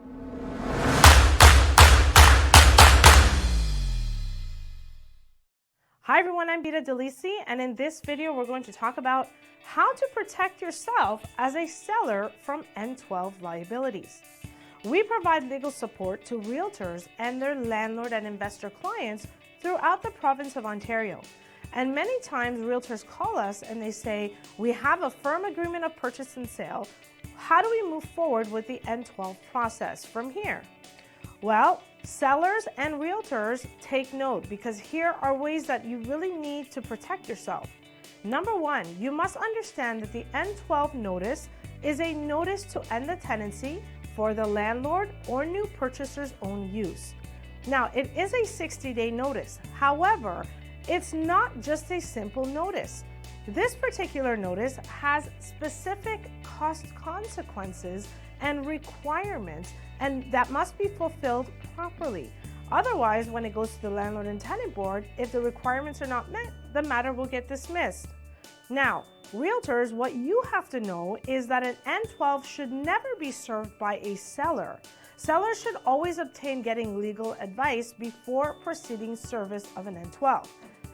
Hi everyone, I'm Bita Delisi, and in this video we're going to talk about how to protect yourself as a seller from N12 liabilities. We provide legal support to realtors and their landlord and investor clients throughout the province of Ontario. And many times realtors call us and they say, we have a firm agreement of purchase and sale. How do we move forward with the N12 process from here? Well, sellers and realtors, take note, because here are ways that you really need to protect yourself. Number one, you must understand that the N12 notice is a notice to end the tenancy for the landlord or new purchaser's own use. Now, it is a 60-day notice. However, it's not just a simple notice. This particular notice has specific cost consequences and requirements, and that must be fulfilled properly. Otherwise, when it goes to the landlord and tenant board, if the requirements are not met, the matter will get dismissed. Now, realtors, what you have to know is that an N12 should never be served by a seller. Sellers should always obtain getting legal advice before proceeding service of an N12.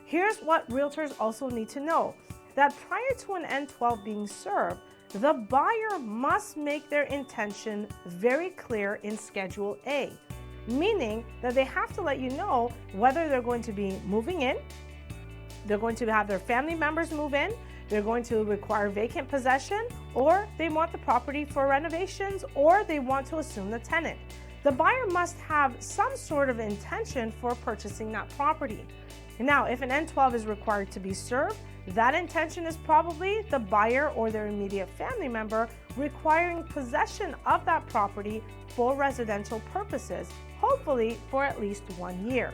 Here's what realtors also need to know, that prior to an N12 being served, the buyer must make their intention very clear in Schedule A, meaning that they have to let you know whether they're going to be moving in, they're going to have their family members move in, they're going to require vacant possession, or they want the property for renovations, or they want to assume the tenant. The buyer must have some sort of intention for purchasing that property. Now, if an N12 is required to be served, that intention is probably the buyer or their immediate family member requiring possession of that property for residential purposes, hopefully for at least 1 year.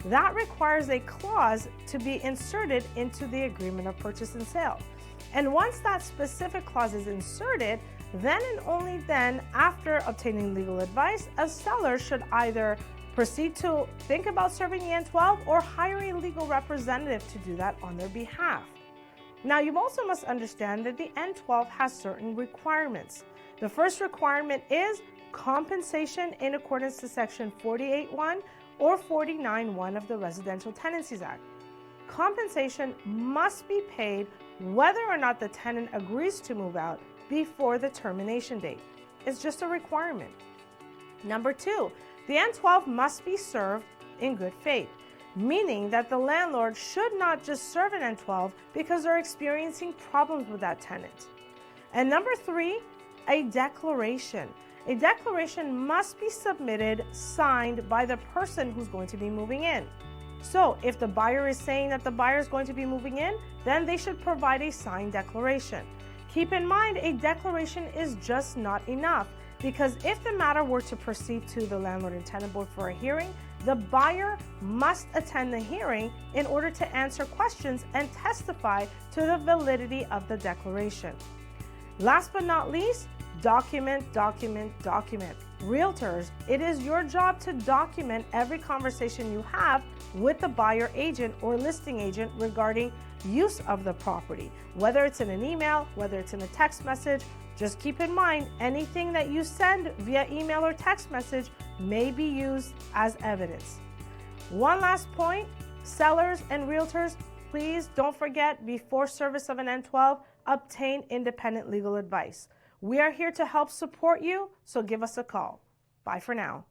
That requires a clause to be inserted into the agreement of purchase and sale. And once that specific clause is inserted, then and only then, after obtaining legal advice, a seller should either proceed to think about serving the N12 or hire a legal representative to do that on their behalf. Now, you also must understand that the N12 has certain requirements. The first requirement is compensation in accordance to Section 48(1) or 49(1) of the Residential Tenancies Act. Compensation must be paid whether or not the tenant agrees to move out before the termination date. It's just a requirement. Number two, the N12 must be served in good faith, meaning that the landlord should not just serve an N12 because they're experiencing problems with that tenant. And number three, a declaration. A declaration must be submitted, signed by the person who's going to be moving in. So if the buyer is saying that the buyer is going to be moving in, then they should provide a signed declaration. Keep in mind, a declaration is just not enough, because if the matter were to proceed to the landlord and tenant board for a hearing, the buyer must attend the hearing in order to answer questions and testify to the validity of the declaration. Last but not least, document, document, document. Realtors, it is your job to document every conversation you have with the buyer agent or listing agent regarding use of the property, whether it's in an email, whether it's in a text message. Just keep in mind, anything that you send via email or text message may be used as evidence. One last point, sellers and realtors, please don't forget, before service of an N12, obtain independent legal advice. We are here to help support you, so give us a call. Bye for now.